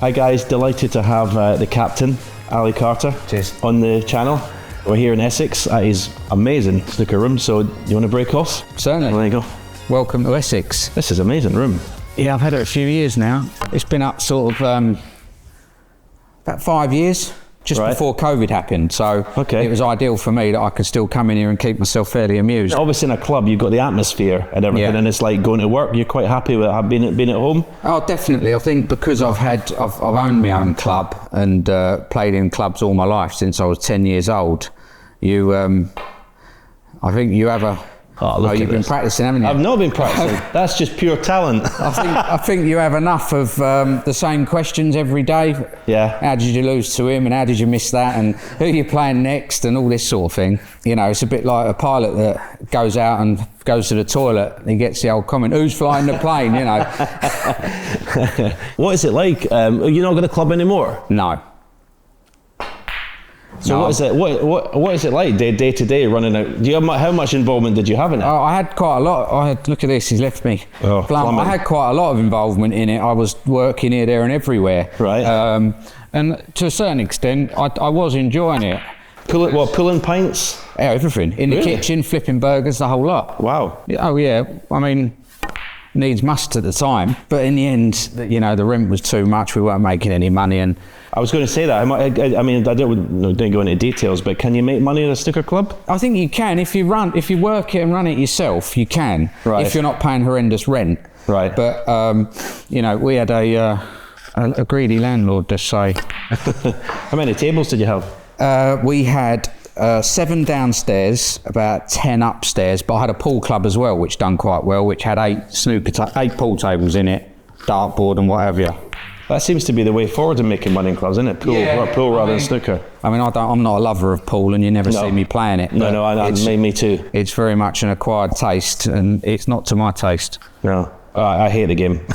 Hi guys, delighted to have the captain, Ali Carter, Cheers. on the channel. We're here in Essex at his amazing snooker room, so you want to break off? Certainly. There you go. Welcome to Essex. This is an amazing room. Yeah, I've had it a few years now. It's been up sort of about 5 years, just Right. before COVID happened. So Okay. it was ideal for me that I could still come in here and keep myself fairly amused. Obviously in a club you've got the atmosphere and everything, Yeah. and it's like going to work. You're quite happy with being at home? Oh, definitely. I think because I've owned my own club and played in clubs all my life since I was 10 years old. I think you have a. Oh, look at you've been this. practicing, haven't you? I've not been practicing. That's just pure talent. I think you have enough of the same questions every day. Yeah. How did you lose to him, and how did you miss that, and who are you playing next, and all this sort of thing. You know, it's a bit like a pilot that goes out and goes to the toilet and he gets the old comment, who's flying the plane, you know. What is it like? You're not going to club anymore? No. So No. what is it? What is it like day to day running out? Do you have how much involvement did you have in it? I had quite a lot. Look at this, he's left me. Oh, Plumb. plumbing. I had quite a lot of involvement in it. I was working here, there and everywhere. Right. And to a certain extent, I was enjoying it. Pulling pints? Yeah, everything. In the Really? kitchen, flipping burgers, the whole lot. Wow. Oh yeah, I mean, needs must at the time, but in the end, you know, the rent was too much. We weren't making any money, and I was going to say that. I mean, I don't go into details, but can you make money in a snooker club? I think you can if you work it and run it yourself. You can, Right. if you're not paying horrendous rent. Right. But you know, we had a greedy landlord to say. How many tables did you have? We had 7 downstairs, about 10 upstairs, but I had a pool club as well, which done quite well, which had 8 pool tables in it, dartboard and what have you. That seems to be the way forward in making money in clubs, isn't it? Pool rather than snooker. I mean, I'm not a lover of pool, and you never see me playing it. No, but me too. It's very much an acquired taste, and it's not to my taste. No, I hate the game.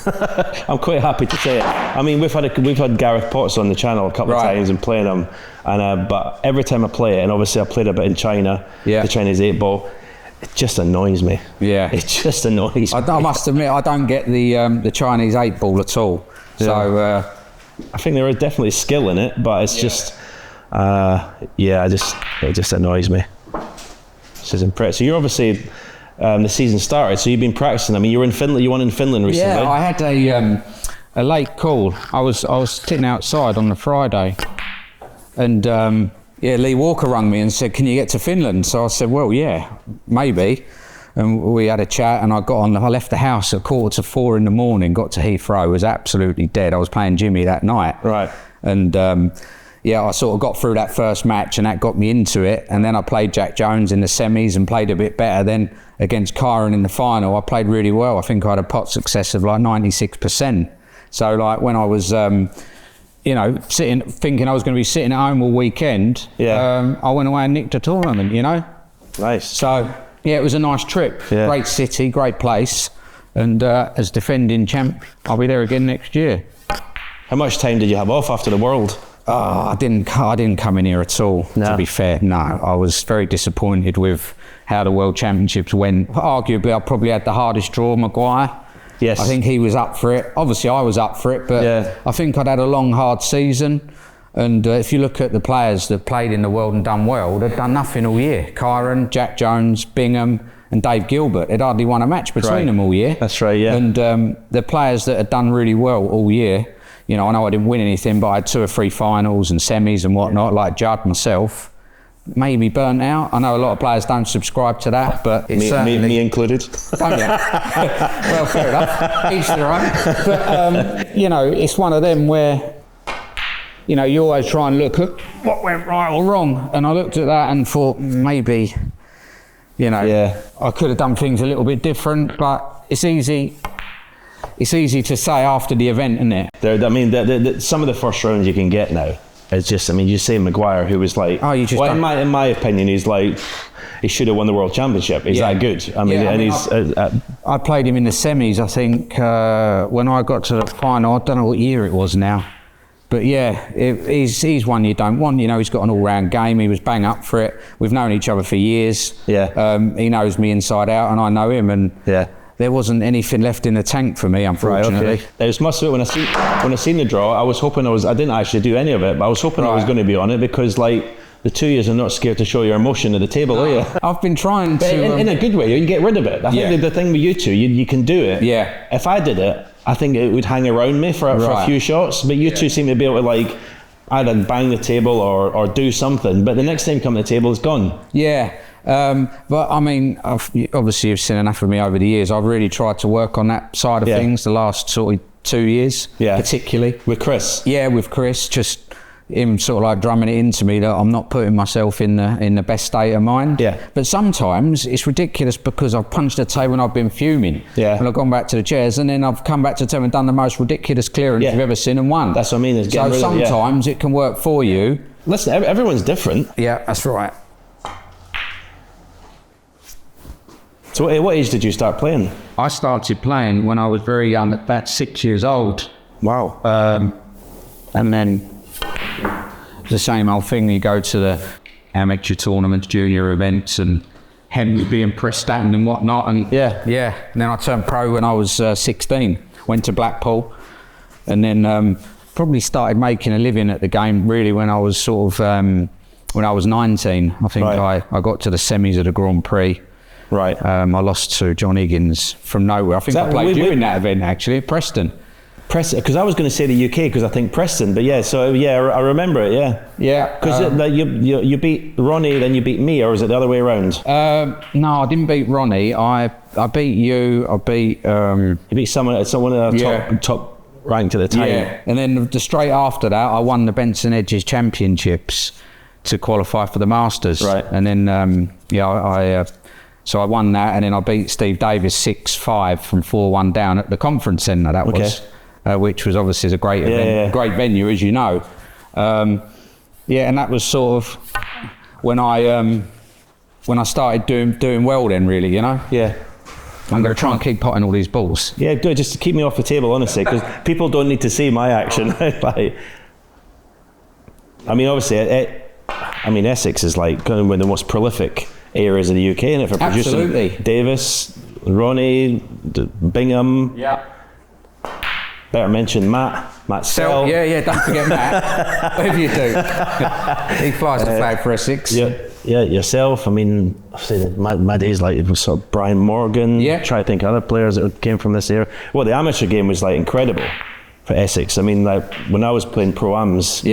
I'm quite happy to say it. I mean, we've had Gareth Potts on the channel a couple of Right. times and playing him, and but every time I play it, and obviously I played a bit in China, Yeah. the Chinese 8-ball, it just annoys me. Yeah. It just annoys me. I must admit, I don't get the Chinese 8-ball at all. So I think there is definitely skill in it, but it's just, it just annoys me. This is impressive. So you're obviously, the season started, so you've been practicing. I mean, you were in Finland. You won in Finland recently. yeah, I had a late call. I was sitting outside on the Friday, and Lee Walker rang me and said, "Can you get to Finland?" So I said, "Well, yeah, maybe." And we had a chat, and I left the house at 3:45 in the morning, got to Heathrow, was absolutely dead. I was playing Jimmy that night. Right. And I sort of got through that first match, and that got me into it. And then I played Jack Jones in the semis and played a bit better. Then against Kyron in the final, I played really well. I think I had a pot success of like 96%. So like when I was, thinking I was going to be sitting at home all weekend, I went away and nicked a tournament, you know? Nice. So, yeah, it was a nice trip. Yeah. Great city, great place. And as defending champ, I'll be there again next year. How much time did you have off after the World? I didn't come in here at all, No. to be fair. No, I was very disappointed with how the World Championships went. Arguably, I probably had the hardest draw, Maguire. Yes. I think he was up for it. Obviously, I was up for it, but Yeah. I think I'd had a long, hard season. And if you look at the players that played in the World and done well, they've done nothing all year. Kyron, Jack Jones, Bingham and Dave Gilbert. They'd hardly won a match between Right. them all year. That's right, yeah. And the players that had done really well all year, you know, I know I didn't win anything, but I had 2 or 3 finals and semis and whatnot, like Judd, myself. Maybe burnt out. I know a lot of players don't subscribe to that, but it's certainly... Me included. Don't you? Well, fair enough. Each their own. But, you know, it's one of them where, you know, you always try and look at what went right or wrong. And I looked at that and thought, maybe, you know, I could have done things a little bit different, but it's easy to say after the event, isn't it? Some of the first rounds you can get now, it's just, I mean, you say Maguire, who was like, in my opinion, he's like, he should have won the World Championship. He's that good. I mean, I played him in the semis, I think, when I got to the final. I don't know what year it was now. But yeah, he's one you don't want. You know, he's got an all-round game. He was bang up for it. We've known each other for years. Yeah. He knows me inside out, and I know him. And there wasn't anything left in the tank for me, unfortunately. Right, okay. It was must have, when I seen the draw, I was hoping I didn't actually do any of it, but I was hoping I was going to be on it, because like the 2 years are not scared to show your emotion at the table, are you? I've been trying to... In a good way, you can get rid of it. I think the thing with you two, you can do it. Yeah. If I did it, I think it would hang around me for a few shots, but you two seem to be able to like either bang the table or do something, but the next time you come to the table, it's gone. Yeah. But I mean, obviously you've seen enough of me over the years. I've really tried to work on that side of things the last sort of 2 years, particularly. With Chris? Yeah, with Chris, just him sort of like drumming it into me that I'm not putting myself in the best state of mind. Yeah. But sometimes it's ridiculous because I've punched the table and I've been fuming. Yeah. And I've gone back to the chairs and then I've come back to the table and done the most ridiculous clearance you've ever seen and won. That's what I mean. So sometimes it can work for you. Listen, everyone's different. Yeah, that's right. So at what age did you start playing? I started playing when I was very young, about 6 years old. Wow. And then the same old thing, you go to the amateur tournaments, junior events, and Hendry being pressed down and whatnot. And yeah. And then I turned pro when I was 16, went to Blackpool, and then probably started making a living at the game really when I was sort of, when I was 19. I think I got to the semis of the Grand Prix. Right. I lost to John Higgins from nowhere. I think I played you in that event actually, at Preston. Because I was going to say the UK because I think Preston, but I remember it. Yeah. Because you beat Ronnie, then you beat me, or was it the other way around? No, I didn't beat Ronnie. I beat you. I beat. You beat someone of the top ranked at the time. Yeah. And then straight after that, I won the Benson Hedges Championships to qualify for the Masters. Right. And then so I won that, and then I beat Steve Davis 6-5 from 4-1 down at the Conference Centre. That was. Which was obviously a great event, great venue, as you know. And that was sort of when I started doing well then, really, you know. Yeah. I'm going to try and keep potting all these balls. Yeah, do it just to keep me off the table, honestly, because people don't need to see my action. Like, I mean, obviously, Essex is like kind of one of the most prolific areas of the UK, and for producing Davis, Ronnie, Bingham. Yeah. Better mention Matt Sell. Yeah, don't forget Matt. Whatever you do. He flies the flag for Essex. Yeah, yourself. I mean, my days like it was sort of Brian Morgan. Yeah. Try to think of other players that came from this era. Well, the amateur game was like incredible for Essex. I mean, like when I was playing pro-ams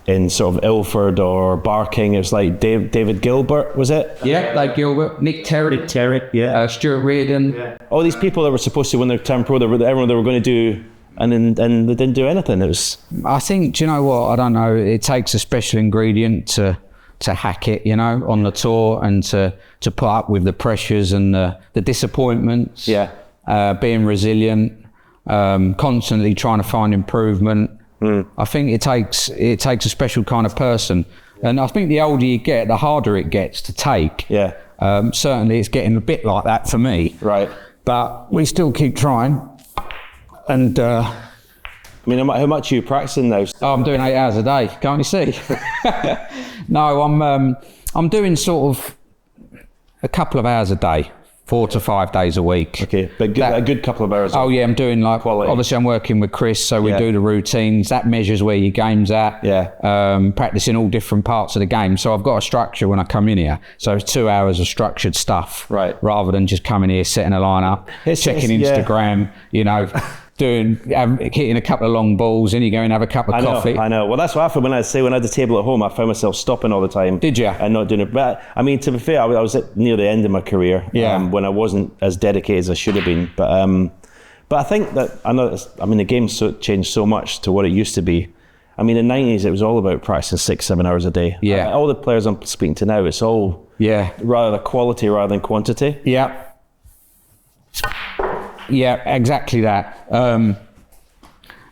in sort of Ilford or Barking, it was like David Gilbert, was it? Yeah, like Gilbert, Nick Terry, Stuart Reardon. Yeah. All these people that were supposed to win their term pro, everyone they were going to do. And they didn't do anything. It was. I think. Do you know what? I don't know. It takes a special ingredient to hack it, you know, on the tour, and to put up with the pressures and the disappointments. Yeah. Being resilient, constantly trying to find improvement. I think it takes a special kind of person, and I think the older you get, the harder it gets to take. Yeah. Certainly, it's getting a bit like that for me. Right. But we still keep trying. And I mean, how much are you practicing now? Oh, I'm doing 8 hours a day. Can't you see? No, I'm doing sort of a couple of hours a day, 4 to 5 days a week. Okay, but a good couple of hours. Oh yeah, I'm doing like quality. Obviously, I'm working with Chris, so we do the routines. That measures where your game's at. Yeah. Practicing all different parts of the game. So I've got a structure when I come in here. So it's 2 hours of structured stuff. Right. Rather than just coming here, setting a line up, checking Instagram, you know. Hitting a couple of long balls, and you go and have a cup of coffee. I know. Well, that's what I found when I had the table at home. I found myself stopping all the time. Did you? And not doing it. But I mean, to be fair, I was near the end of my career. When I wasn't as dedicated as I should have been. But I think that the game's changed so much to what it used to be. I mean, in the 90s, it was all about practicing 6-7 hours a day. Yeah. All the players I'm speaking to now, it's all rather quality rather than quantity. Yeah. Yeah, exactly that. And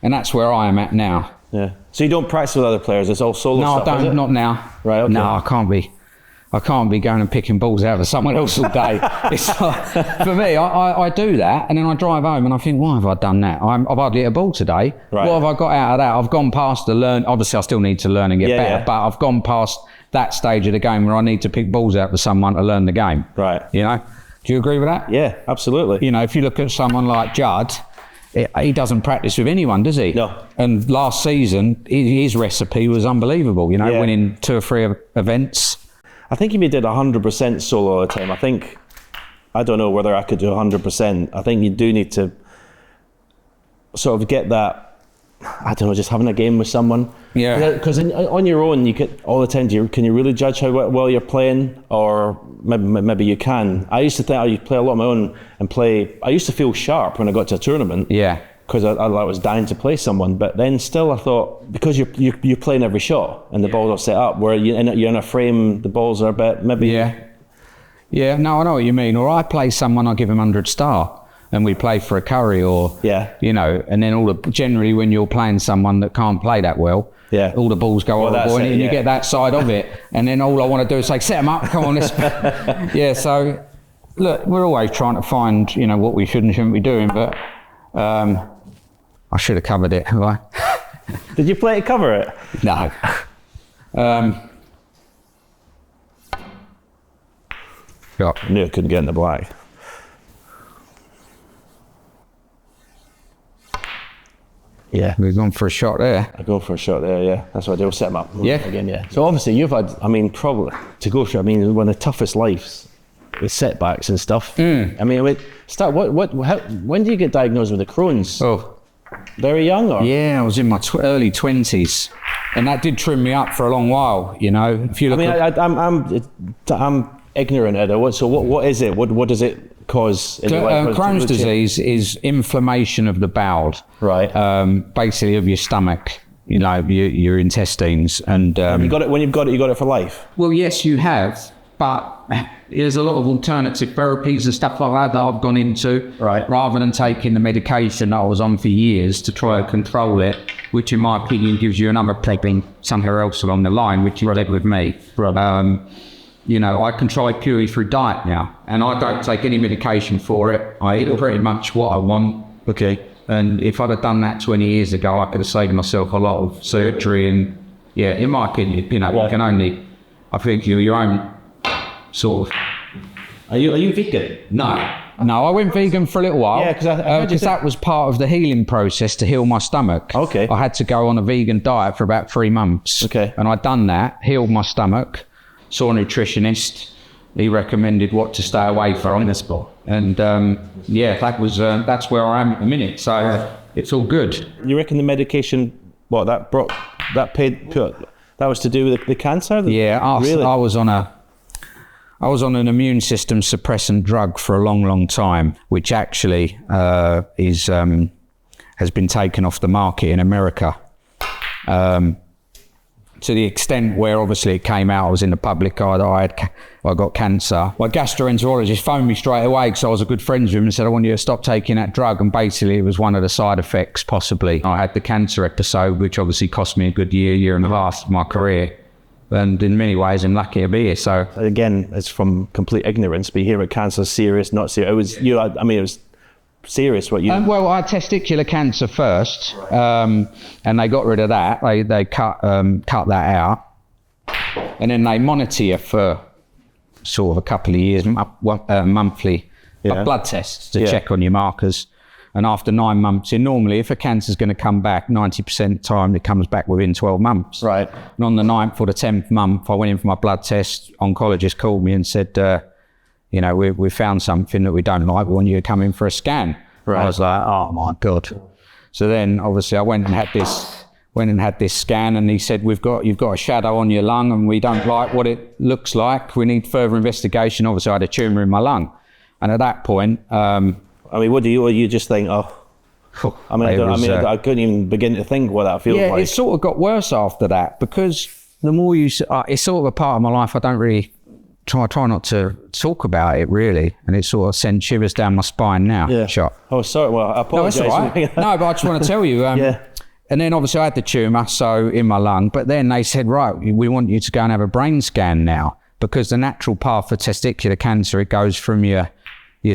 that's where I am at now. Yeah. So you don't practice with other players? It's all solo stuff? No, I don't. Not now. Right. Okay. No, I can't be going and picking balls out of someone else all day. It's like, for me, I do that, and then I drive home and I think, why have I done that? I've hardly hit a ball today. Right. What have I got out of that? I've gone past the learn. Obviously, I still need to learn and get better, but I've gone past that stage of the game where I need to pick balls out for someone to learn the game. Right. You know. Do you agree with that? Yeah, absolutely. You know, if you look at someone like Judd, he doesn't practice with anyone, does he? No. And last season, his recipe was unbelievable, you know, winning 2 or 3 events. I think if you did 100% solo all the time, I don't know whether I could do 100%. I think you do need to sort of get that, I don't know, just having a game with someone. Yeah. Because on your own, you get all the time. Can you really judge how well you're playing, or maybe you can? I used to think I used to play a lot on my own and play. I used to feel sharp when I got to a tournament. Yeah. Because I was dying to play someone, but then still I thought, because you're playing every shot and the balls are set up where you're in a frame, the balls are a bit maybe. Yeah. No, I know what you mean. Or I play someone, I give him 100 star. And we play for a curry, or you know, and then generally when you're playing someone that can't play that well, all the balls go overboard, and you get that side of it, and then all I want to do is say, set them up, come on, let's. So look, we're always trying to find, you know, what we should and shouldn't be doing, but I should have covered it, have I? Did you play to cover it? No. I knew I couldn't get in the black. Yeah. We've gone for a shot there. I go for a shot there, yeah. That's what I do, set them up. Again. So obviously you've had, I mean, probably, to go through, I mean, one of the toughest lives with setbacks and stuff. I mean, when do you get diagnosed with the Crohn's? Oh. Very young, or? Yeah, I was in my early 20s. And that did trim me up for a long while, you know. If you look I'm ignorant at it. So what is it? What does it cause? Crohn's disease is inflammation of the bowel, right? Basically of your stomach, you know, your intestines. And you got it when you've got it. You got it for life. Well, yes, you have, but there's a lot of alternative therapies and stuff like that I've gone into, right? Rather than taking the medication that I was on for years to try to control it, which in my opinion gives you another problem somewhere else along the line, which you did with me. Right. You know, I can try purely through diet now, and I don't take any medication for it. I eat pretty much what I want. Okay. And if I'd have done that 20 years ago, I could have saved myself a lot of surgery. And yeah, in my opinion, you know, you can only, I think you're your own sort of. Are you vegan? No, I went vegan for a little while. Yeah, because that was part of the healing process to heal my stomach. Okay. I had to go on a vegan diet for about 3 months. Okay. And I'd done that, healed my stomach. Saw a nutritionist. He recommended what to stay away from. And that's where I am at the minute. So it's all good. You reckon the medication, that was to do with the cancer? Really? I was on an immune system suppressant drug for a long time, which actually has been taken off the market in America. To the extent where obviously it came out, I was in the public eye that I got cancer. My gastroenterologist phoned me straight away because I was a good friend with him and said, I want you to stop taking that drug. And basically it was one of the side effects, possibly. I had the cancer episode, which obviously cost me a good year and a half of my career. And in many ways, I'm lucky to be here. So again, it's from complete ignorance, but you hear about cancer, serious, not serious. It was serious what you... well, I had testicular cancer first, and they got rid of that. They cut that out, and then they monitor you for sort of a couple of years, monthly blood tests to check on your markers. And after 9 months, normally if a cancer's going to come back, 90% of the time it comes back within 12 months. Right. And on the 9th or the 10th month, I went in for my blood test. Oncologist called me and said, we found something that we don't like. We want you to come in for a scan. Right. I was like, oh my God. So then obviously I went and had this scan, and he said, you've got a shadow on your lung and we don't like what it looks like. We need further investigation. Obviously I had a tumour in my lung. And at that point, what do you just think? I couldn't even begin to think what that feels like. Yeah, it sort of got worse after that, because the more it's sort of a part of my life I don't really try not to talk about it really, and it sort of sends shivers down my spine now. Yeah. Shot. Oh, sorry. Well, I apologise. No, that's all right. No, but I just want to tell you. And then obviously I had the tumour in my lung, but then they said, right, we want you to go and have a brain scan now, because the natural path for testicular cancer, it goes from your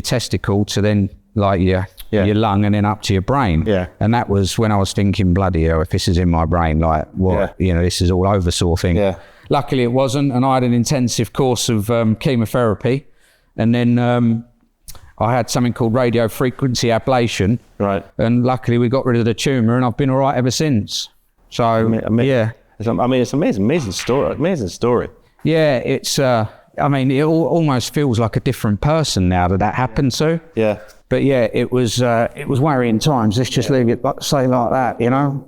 testicle to then like your lung and then up to your brain. Yeah. And that was when I was thinking, bloody hell, if this is in my brain, like what, this is all over sort of thing. Yeah. Luckily it wasn't, and I had an intensive course of chemotherapy, and then I had something called radio frequency ablation. Right. And luckily we got rid of the tumour, and I've been all right ever since. So, yeah. It's amazing story. Yeah, it's, it almost feels like a different person now that happened to. Yeah. But yeah, it was worrying times. Let's just leave it say like that, you know?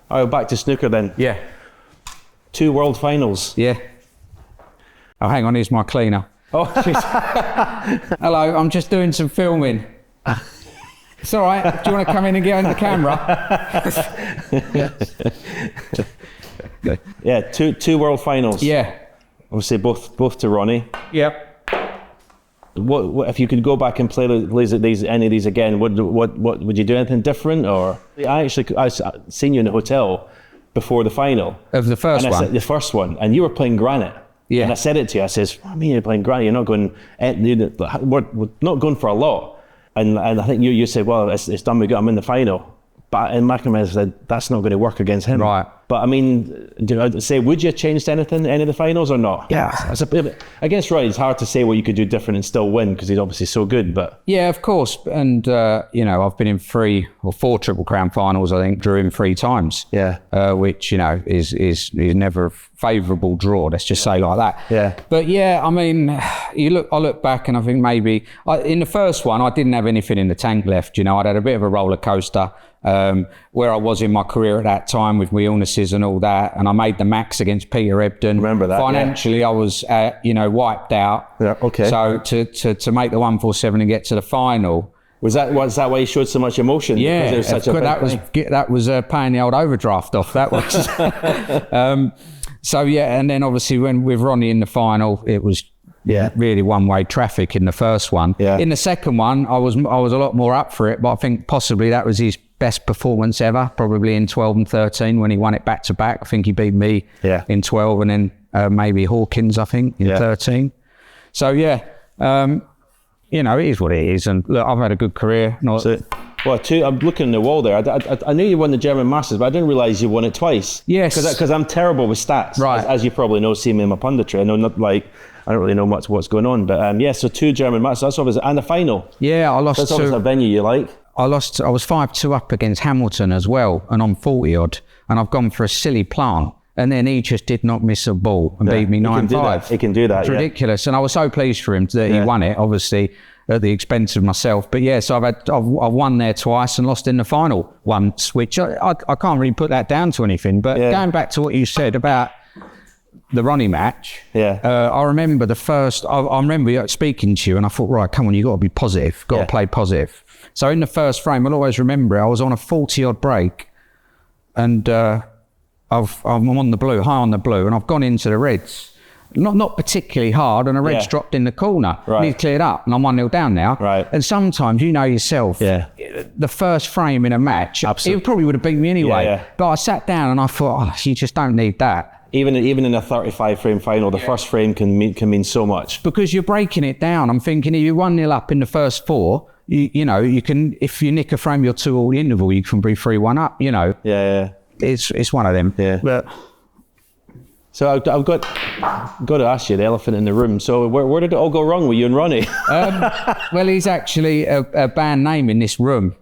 All right, back to snooker then. Yeah. 2 world finals. Yeah. Oh, hang on, here's my cleaner. Oh, hello, I'm just doing some filming. It's all right. Do you want to come in and get on the camera? Yeah, two world finals. Yeah. Obviously, both to Ronnie. Yep. What if you could go back and play any of these again? What would you do anything different? Or I seen you in the hotel before the final of the first one. The first one, and you were playing granite. Yeah. And I said it to you. I says, "I mean, you're playing granite. You're not going. We're not going for a lot." And I think you said, "Well, it's done. We got him in the final." But in McNamara said that's not going to work against him. Right. But I mean, would you have changed anything, any of the finals or not? Yeah. Against Roy, it's hard to say what you could do different and still win because he's obviously so good. But yeah, of course. And I've been in 3 or 4 Triple Crown finals. I think drew him 3 times. Yeah. Which is never a favourable draw. Let's just say like that. Yeah. But yeah, I mean, I look back and I think maybe in the first one I didn't have anything in the tank left. You know, I'd had a bit of a roller coaster. Where I was in my career at that time with my illnesses and all that, and I made the max against Peter Ebdon. Remember that? Financially, I was wiped out. Yeah. Okay. So to make the 147 and get to the final. Was that why you showed so much emotion? Yeah, because it was such that was paying the old overdraft off. That was. So yeah, and then obviously when with Ronnie in the final, it was really one-way traffic in the first one. Yeah. In the second one, I was a lot more up for it, but I think possibly that was his best performance ever, probably in 12 and 13 when he won it back to back. I think he beat me in 12 and then maybe Hawkins, I think, in 13. So yeah, it is what it is. And look, I've had a good career. Well, I'm looking on the wall there. I knew you won the German Masters, but I didn't realise you won it twice. Yes. Because I'm terrible with stats. Right. As you probably know, seeing me in my punditry. I don't really know much what's going on. But so 2 German Masters, that's obviously, and the final. Yeah, I lost That's obviously a venue you like. I was 5-2 up against Hamilton as well, and I'm 40 odd, and I've gone for a silly plant. And then he just did not miss a ball and beat me 9-5. He can do that. It's ridiculous. And I was so pleased for him that he won it, obviously, at the expense of myself. But yeah, so I've won there twice and lost in the final once, which I can't really put that down to anything. But going back to what you said about the Ronnie match, I remember the first, I remember speaking to you and I thought, right, come on, you got to be positive, got to play positive. So in the first frame, I'll always remember it, I was on a 40-odd break and I'm on the blue, high on the blue, and I've gone into the reds. Not particularly hard, and the reds dropped in the corner. Right. And he's cleared up, and I'm 1-0 down now. Right. And sometimes, you know yourself, the first frame in a match, it probably would have beat me anyway. Yeah. But I sat down and I thought, you just don't need that. Even in a 35-frame final, the first frame can mean so much. Because you're breaking it down. I'm thinking if you're 1-0 up in the first 4, you can, if you nick a frame, you're 2 all the interval, you can be 3-1 up, Yeah. It's one of them. Yeah. But, so I've got to ask you, the elephant in the room. So where did it all go wrong with you and Ronnie? Well, he's actually a band name in this room.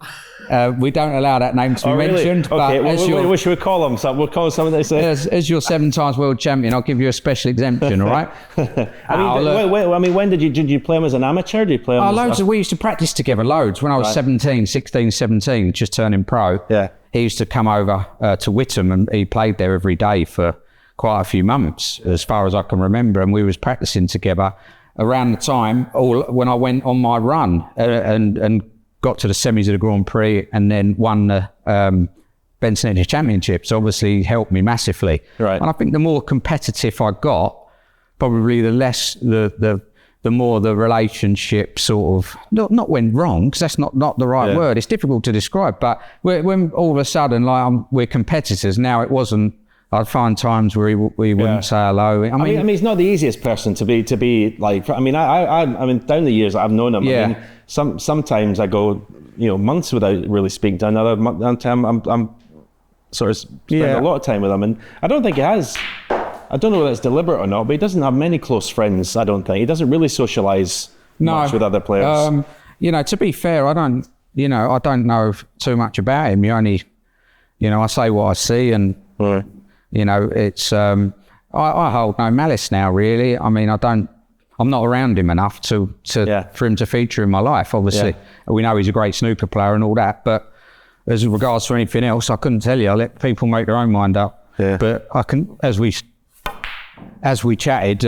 We don't allow that name to be mentioned. Okay, but what should we call him? So we'll call him something that says... As your 7 times world champion, I'll give you a special exemption, all right? When did you play him as an amateur? Did you play him we used to practice together, loads. When I was 16, 17, just turning pro. Yeah. He used to come over to Whittam and he played there every day for quite a few months, as far as I can remember, and we was practicing together around the time when I went on my run and got to the semis of the Grand Prix and then won the Benson Hedges Championships. Obviously helped me massively. Right. And I think the more competitive I got, probably the less the more the relationship sort of not went wrong, because that's not the right word. It's difficult to describe, but when all of a sudden we're competitors now, it wasn't. I'd find times where we wouldn't say hello. I mean, he's not the easiest person to be like. I mean, down the years I've known him. Yeah. I mean, sometimes I go, months without really speaking to another time. I'm sort of spending a lot of time with him, and I don't think he has I don't know whether it's deliberate or not, but he doesn't have many close friends, I don't think. He doesn't really socialise much with other players. You know, to be fair, I don't know too much about him. You only, you know, I say what I see, and you know, it's I hold no malice now, really. I mean, I'm not around him enough for him to feature in my life. Obviously, we know he's a great snooker player and all that, but as regards to anything else, I couldn't tell you. I let people make their own mind up. Yeah. But I can, as we chatted,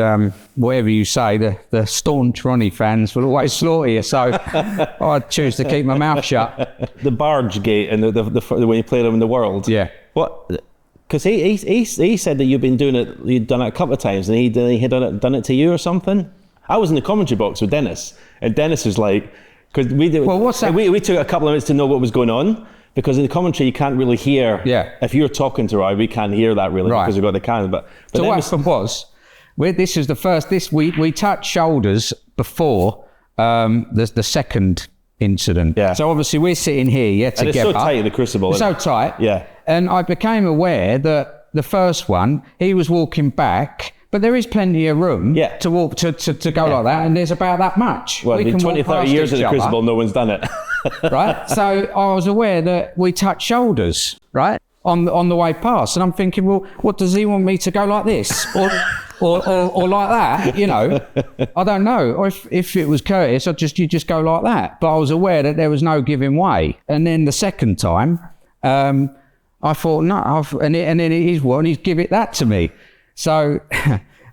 whatever you say, the staunch Ronnie fans will always slaughter you. So I choose to keep my mouth shut. The barge gate and the when you played him in the World. Yeah. What? Because he said that you'd done it a couple of times, and he had done it to you or something. I was in the commentary box with Dennis, and Dennis was like, because we did. Well, what's that? We took a couple of minutes to know what was going on, because in the commentary you can't really hear. Yeah. If you're talking to Roy, we can't hear that really because we've got the cameras. But so what happened was, this is the first. We touched shoulders before the second incident. Yeah. So obviously we're sitting here, together. And it's so tight in the crucible. It's so tight. Yeah. And I became aware that the first one, he was walking back, but there is plenty of room to walk to go like that, and there's about that much. Well, in 20, 30 years of the crucible, no one's done it. Right? So I was aware that we touched shoulders, right, on the way past, and I'm thinking, well, what does he want me to go like this? Or like that, you know? I don't know. Or if it was Curtis, you just go like that. But I was aware that there was no giving way. And then the second time, I thought, no, and then he's give it that to me. So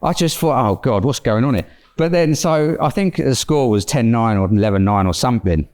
I just thought, oh God, what's going on here? But then, so I think the score was 10-9 or 11-9 or something.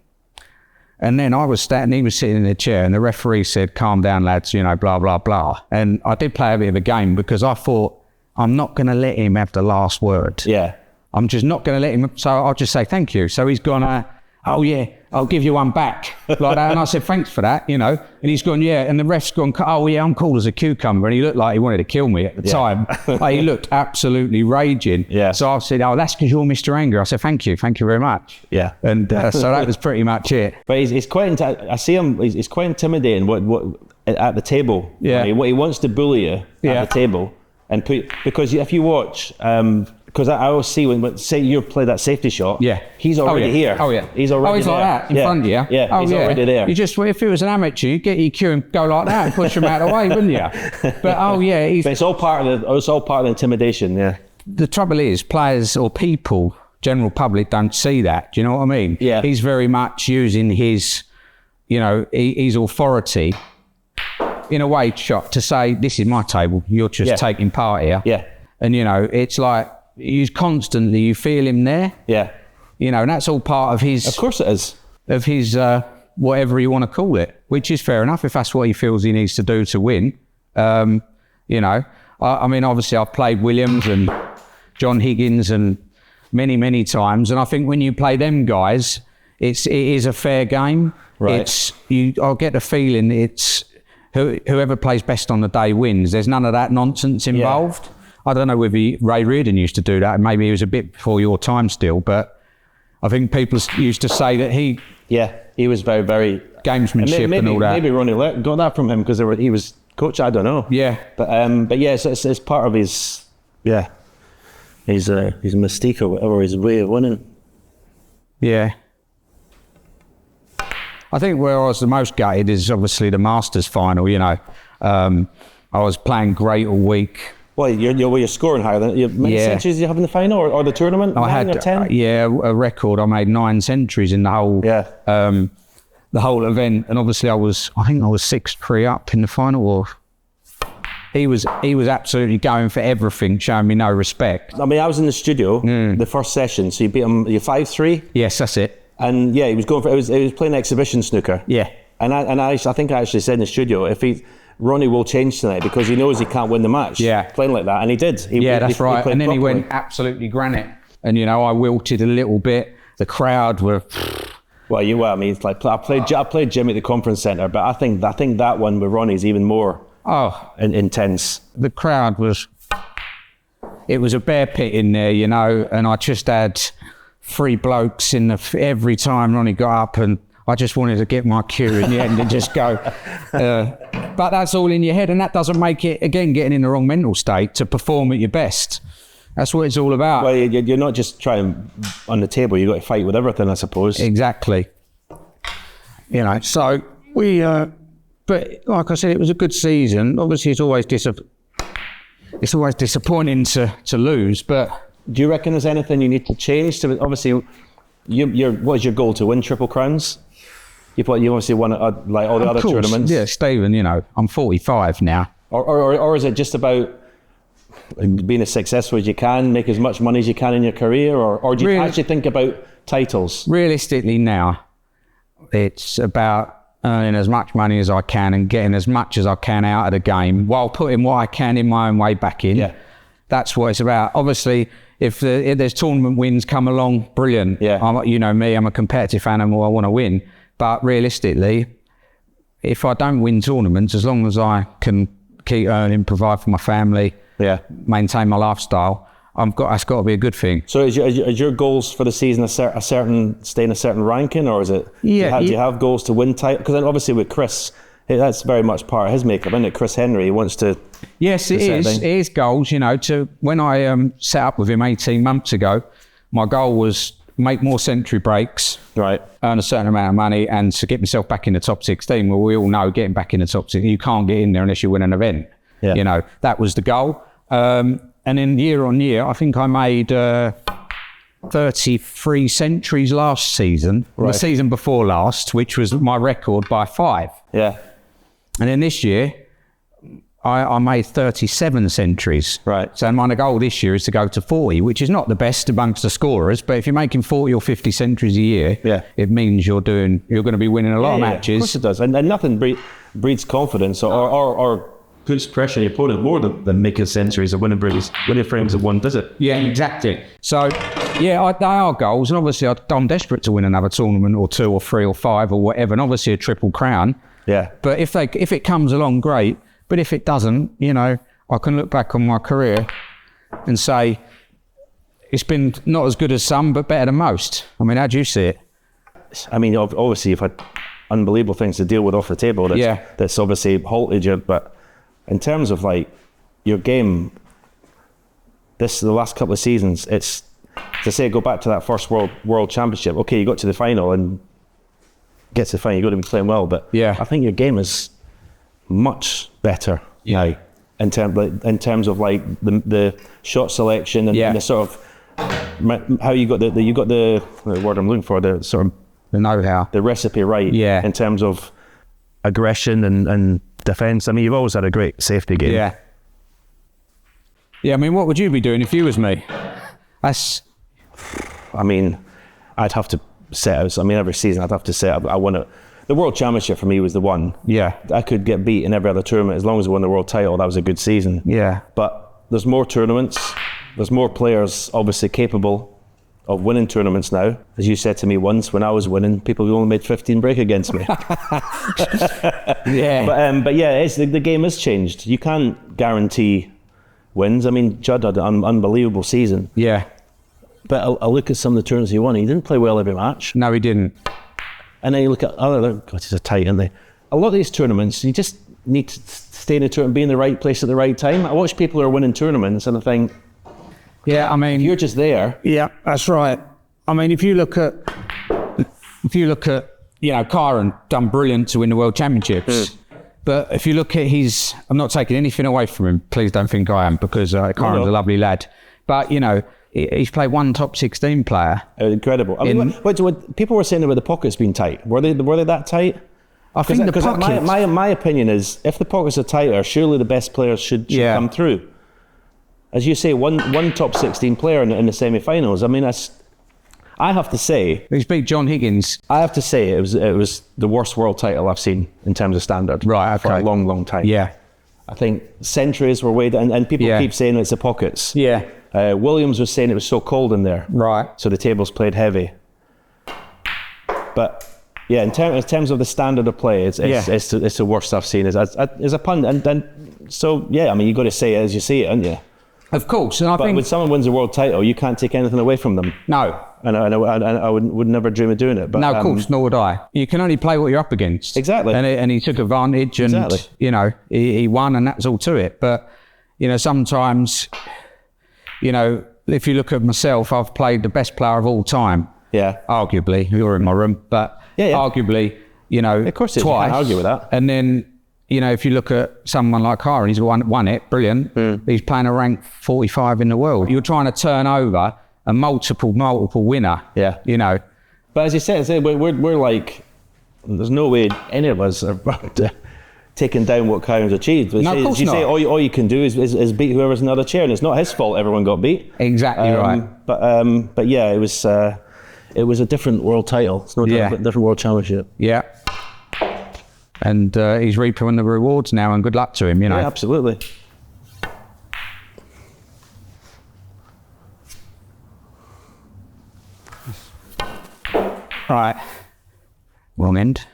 And then I was standing, he was sitting in the chair, and the referee said, calm down, lads, you know, blah, blah, blah. And I did play a bit of a game, because I thought, I'm not going to let him have the last word. Yeah. I'm just not going to let him, so I'll just say thank you. So he's gone, oh yeah, I'll give you one back, like that. And I said, thanks for that, you know. And he's gone, yeah. And the ref's gone, oh yeah, I'm cool as a cucumber. And he looked like he wanted to kill me at the time. Like, he looked absolutely raging. Yeah. So I said, oh, that's because you're Mr. Anger. I said, thank you very much. Yeah. And so that was pretty much it. But he's quite, I see him, he's quite intimidating what at the table. Yeah. Right? What he wants to bully you at the table. And because if you watch, because I always see when say you play that safety shot, he's already here. Oh yeah, he's already he's there. like that in front of you. Yeah, he's already there. You just, if it was an amateur, you'd get your cue and go like that and push him out of the way, wouldn't you? But but it's all part of the intimidation. Yeah. The trouble is, players or people, general public, don't see that. Do you know what I mean? Yeah. He's very much using his, you know, his authority in a way shot to say, this is my table, you're just taking part here. Yeah. And you know, it's like you feel him there. Yeah. You know, and that's all part of his, of course it is, of his whatever you want to call it, which is fair enough if that's what he feels he needs to do to win. You know, I mean, obviously I've played Williams and John Higgins and many times, and I think when you play them guys, it is a fair game. Right. I'll get the feeling it's whoever plays best on the day wins. There's none of that nonsense involved. I don't know whether Ray Reardon used to do that. Maybe he was a bit before your time still, but I think people used to say that he was very gamesmanship and all that. Maybe Ronnie got that from him because he was coach. I don't know. Yeah, but yeah, it's part of his his mystique or whatever, his way of winning. Yeah. I think where I was the most gutted is obviously the Masters final. You know, I was playing great all week. Well, you're scoring higher than many centuries you have in the final or the tournament. I had 10. A record. I made 9 centuries in the whole the whole event, and obviously I think I was 6-3 up in the final. Or he was absolutely going for everything, showing me no respect. I mean, I was in the studio the first session, so you beat him. You 5-3. Yes, that's it. And yeah, he was going for. He was playing exhibition snooker. Yeah. And I think I actually said in the studio, Ronnie will change tonight because he knows he can't win the match. Yeah. Playing like that, and he did. That's right. And then he went absolutely granite. And you know, I wilted a little bit. The crowd were. Well, I mean, it's like I played Jim at the conference centre, but I think that one with Ronnie is even more intense. The crowd was. It was a bear pit in there, you know, and I just had 3 blokes every time Ronnie got up, and I just wanted to get my cue in the end and just go. But that's all in your head, and that doesn't make it, again, getting in the wrong mental state to perform at your best. That's what it's all about. Well, you're not just trying on the table, you've got to fight with everything, I suppose. Exactly. You know, so we, but like I said, it was a good season. Obviously, it's always disappointing to lose, but... Do you reckon there's anything you need to change? To obviously, what is your goal, to win Triple Crowns? You obviously won like all the other tournaments. Yeah, Stephen, you know, I'm 45 now. Or is it just about being as successful as you can, make as much money as you can in your career, or do you actually think about titles? Realistically now, it's about earning as much money as I can and getting as much as I can out of the game while putting what I can in my own way back in. Yeah. That's what it's about. Obviously, if there's tournament wins come along, brilliant. Yeah. You know me, I'm a competitive animal, I want to win. But realistically, if I don't win tournaments, as long as I can keep earning, provide for my family, maintain my lifestyle, that's got to be a good thing. So is your goals for the season stay in a certain ranking, or is it? Do you have goals to win title? Because obviously with Chris, that's very much part of his makeup, isn't it? Chris Hendry, he wants to. Yes, it is. It is goals. You know, when I set up with him 18 months ago, my goal was make more century breaks, right? Earn a certain amount of money, and to get myself back in the top 16. Well, we all know getting back in the top 16, you can't get in there unless you win an event. Yeah. You know, that was the goal. And then year on year, I think I made 33 centuries last season, the season before last, which was my record by 5. Yeah. And then this year, I made 37 centuries. Right. So my goal this year is to go to 40, which is not the best amongst the scorers, but if you're making 40 or 50 centuries a year, it means you're going to be winning a lot of matches. Of course it does. And nothing breeds confidence or puts pressure on your opponent more than making centuries or winning frames at one, does it? Yeah, exactly. So, yeah, they are goals, and obviously I'm desperate to win another tournament or 2 or 3 or 5 or whatever, and obviously a Triple Crown. Yeah. But if it comes along, great. But if it doesn't, you know, I can look back on my career and say it's been not as good as some, but better than most. I mean, how do you see it? I mean, obviously you've had unbelievable things to deal with off the table. That's obviously halted you, but in terms of like your game, the last couple of seasons, it's to say go back to that first world championship. Okay, you got to the final and get to the final, you've got to be playing well. But I think your game is much better now in terms of like the shot selection and the sort of how you got the word I'm looking for, the sort of the know-how, the recipe right. Yeah. In terms of aggression and defence. I mean, you've always had a great safety game. Yeah. Yeah, I mean, what would you be doing if you was me? I mean, I'd have to set out. I mean, every season I'd have to set up. I want to. The World Championship for me was the one. Yeah. I could get beat in every other tournament as long as I won the world title. That was a good season. Yeah. But there's more tournaments. There's more players obviously capable of winning tournaments now. As you said to me once, when I was winning, people only made 15 break against me. Yeah. But yeah, the game has changed. You can't guarantee wins. I mean, Judd had an unbelievable season. Yeah. But I look at some of the tournaments he won. He didn't play well every match. No, he didn't. And then you look at other, God, these are tight, aren't they? A lot of these tournaments, you just need to stay in the tournament, be in the right place at the right time. I watch people who are winning tournaments and I think, yeah, I mean, you're just there. Yeah, that's right. I mean, if you look at, you know, Kyron done brilliant to win the World Championships. But if you look at I'm not taking anything away from him. Please don't think I am, because Kyron's a lovely lad. But, you know, he's played one top 16 player. Incredible. I mean, what people were saying about the pockets being tight. Were they that tight? I think the pockets. My opinion is, if the pockets are tighter, surely the best players should come through. As you say, one top 16 player in the semi-finals. I mean, I have to say, he's beat John Higgins. I have to say it was the worst world title I've seen in terms of standard. Right. Okay. For a long, long time. Yeah. I think centuries were way down, and people keep saying it's the pockets. Yeah. Williams was saying it was so cold in there. Right. So the tables played heavy. But yeah, in terms of the standard of play, it's the worst I've seen as a pundit. And so yeah, I mean, you got to say it as you see it, haven't you? Of course, and I But think when someone wins a world title, you can't take anything away from them. no. And I would never dream of doing it. But, No, of course, nor would I. You can only play what you're up against. Exactly. And he took advantage, and Exactly. you know, he won, and that's all to it. But you know, sometimes, you know, if you look at myself, I've played the best player of all time. Yeah. Arguably, you're in my room, but Yeah. arguably, you know, Of course, you twice. can't argue with that. And then, you know, if you look at someone like Kara, he's won it, brilliant. He's playing a rank 45 in the world. You're trying to turn over a multiple winner. Yeah. You know. But as you said, we're like, there's no way any of us are taking down what Kyron's achieved. No, of course you not. say all you can do is beat whoever's in the other chair, and it's not his fault everyone got beat. Exactly right. But yeah, it was a different world title. It's no different world championship. Yeah. And he's reaping the rewards now, and good luck to him, you know. Yeah, absolutely. Right. Wrong end.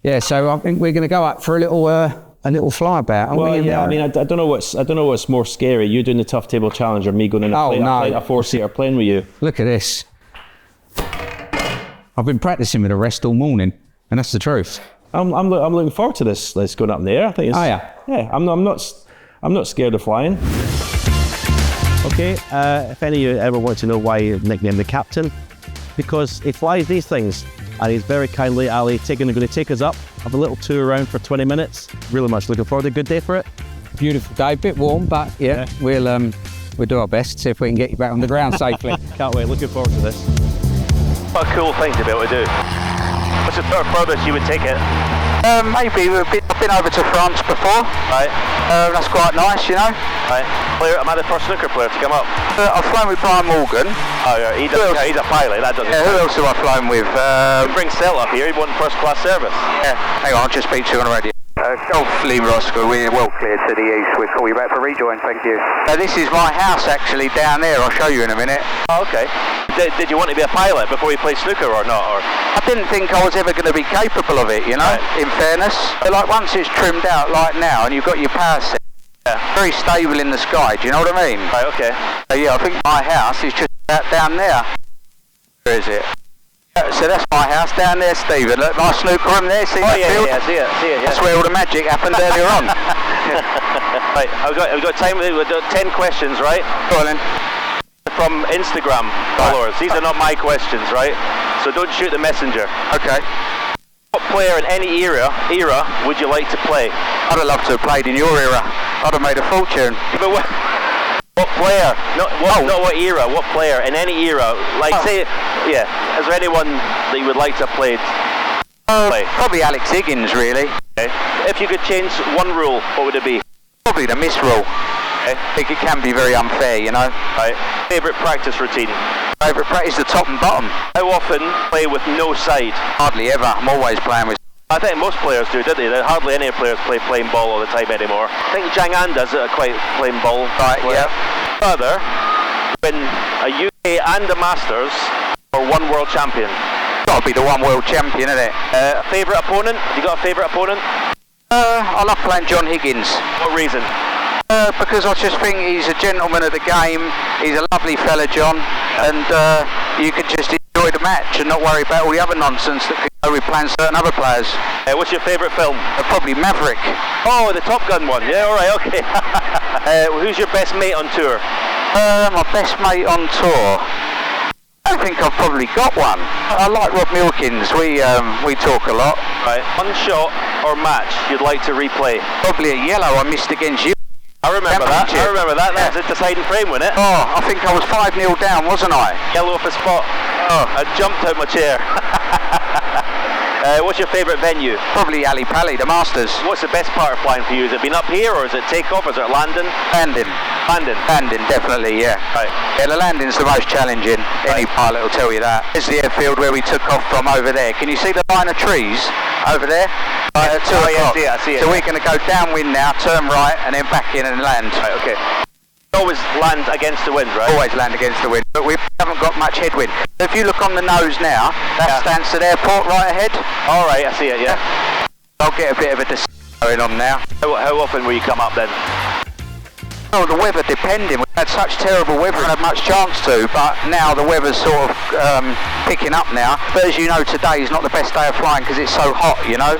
Yeah, so I think we're going to go up for a little flyabout. aren't Well, we? yeah. I mean, I don't know what's more scary: you doing the tough table challenge, or me going in a four-seater plane with you. Look at this. I've been practicing with the rest all morning, and that's the truth. I'm looking forward to this going up in the air. I think it's, Oh, yeah. Yeah, I'm not scared of flying. Okay, if any of you ever want to know why he nicknamed the captain, because he flies these things, and he's very kindly, Ali, going to take us up, have a little tour around for 20 minutes. Really much looking forward to a good day for it. Beautiful day, bit warm, but yeah. We'll do our best, see if we can get you back on the ground safely. Can't wait, looking forward to this. What a cool thing to be able to do. What's the furthest you would take it? Maybe I've been over to France before. Right. That's quite nice, you know. Right. Am I the first snooker player to come up? I've flown with Brian Morgan. Oh yeah, he's a pilot, that doesn't Yeah, who else have I flown with? bring Sel up here, he won first class service. Yeah, hang on, I'll just speak to you on the radio. Golf Lima Oscar, we're well cleared to the east. We'll call you back for rejoin, thank you. This is my house actually down there, I'll show you in a minute. Oh, okay. Did you want to be a pilot before you played snooker or not? Or? I didn't think I was ever going to be capable of it, you know, in fairness. But like once it's trimmed out like now and you've got your power set, very stable in the sky, do you know what I mean? Right, okay. Yeah, I think my house is just about down there. Where is it? So that's my house down there, Stephen. Look, my snooker room there, see that field? Yeah, see it, yeah. That's where all the magic happened earlier on. Right, I've got time, we've got 10 questions, right? Go on then. From Instagram followers. These are not my questions, right? So don't shoot the messenger. Okay. What player in any era would you like to play? I'd have loved to have played in your era. I'd have made a fortune. But what player? Not what era, what player in any era? Like say, yeah, is there anyone that you would like to have played? Probably Alex Higgins, really. Okay. If you could change one rule, what would it be? Probably the miss rule. Okay. I think it can be very unfair, you know. Right. Favourite practice routine? Favourite practice, the top and bottom. How often play with no side? Hardly ever. I'm always playing with. I think most players do, don't they? Hardly any players play plain ball all the time anymore. I think Zhang An does it quite plain ball. Right, player. yeah. Further, win a UK and a Masters or one world champion. Got to be the one world champion, isn't it? Favourite opponent? You got a favourite opponent? I love playing John Higgins. What reason? Because I just think he's a gentleman of the game. He's a lovely fella, John, and you can just enjoy the match and not worry about all the other nonsense that could go with playing certain other players. What's your favourite film? Probably Maverick. Oh, the Top Gun one. Yeah, all right, okay. Who's your best mate on tour? My best mate on tour. I think I've probably got one. I like Rob Milkins. We talk a lot. Right. One shot or match you'd like to replay? Probably a yellow I missed against you. I remember that. That was a deciding frame, wasn't it? Oh, I think I was 5-0 down, wasn't I? Yellow off a spot. Oh, I jumped out my chair. What's your favourite venue? Probably Ali Pali, the Masters. What's the best part of flying for you? Has it been up here or is it takeoff? Is it landing? Landing. Landing, definitely, yeah. Right. Yeah, the landing's the most challenging. Any pilot will tell you that. It's the airfield where we took off from over there. Can you see the line of trees over there? Right, at 2 o'clock. Yeah, I see it. So we're going to go downwind now, turn right, and then back in and land. Right, okay. Always land against the wind, right? Always land against the wind, but we haven't got much headwind. If you look on the nose now, that's Stansted Airport right ahead. All right, I see it, yeah. I'll get a bit of a descent going on now. How often will you come up then? well, the weather depending. We've had such terrible weather and had much chance to, but now the weather's sort of picking up now. But as you know, today is not the best day of flying because it's so hot, you know.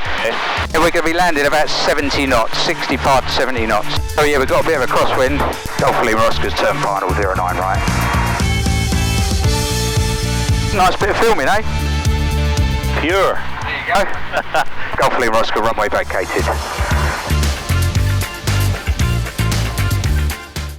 And we're going to be landing about 70 knots, 65 to 70 knots. So yeah, we've got a bit of a crosswind. Golf Lima Oscar's turn final 09, right? Nice bit of filming, eh? Pure. There you go. Golf Lima Oscar, runway vacated.